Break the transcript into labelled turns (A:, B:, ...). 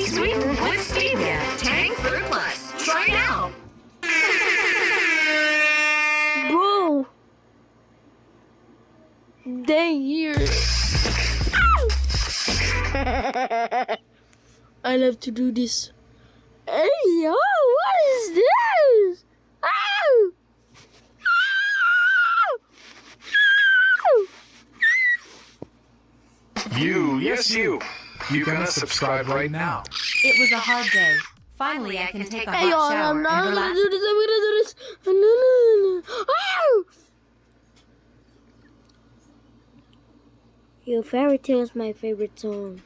A: Fruity Sweetened with Stevia. Tang Fruit Plus. Try now.
B: Bro. Dang here. I love to do this. Hey, yo, what is this? Ow!
C: Yes, you. You can unsubscribe right now.
D: It was a hard day. Finally, I can take a
B: Hey, yo,
D: hot shower
B: I'm
D: and
B: not gonna
D: relax.
B: do this. I'm gonna do this. No. Ow! Yo, Fairy Tale is my favorite song.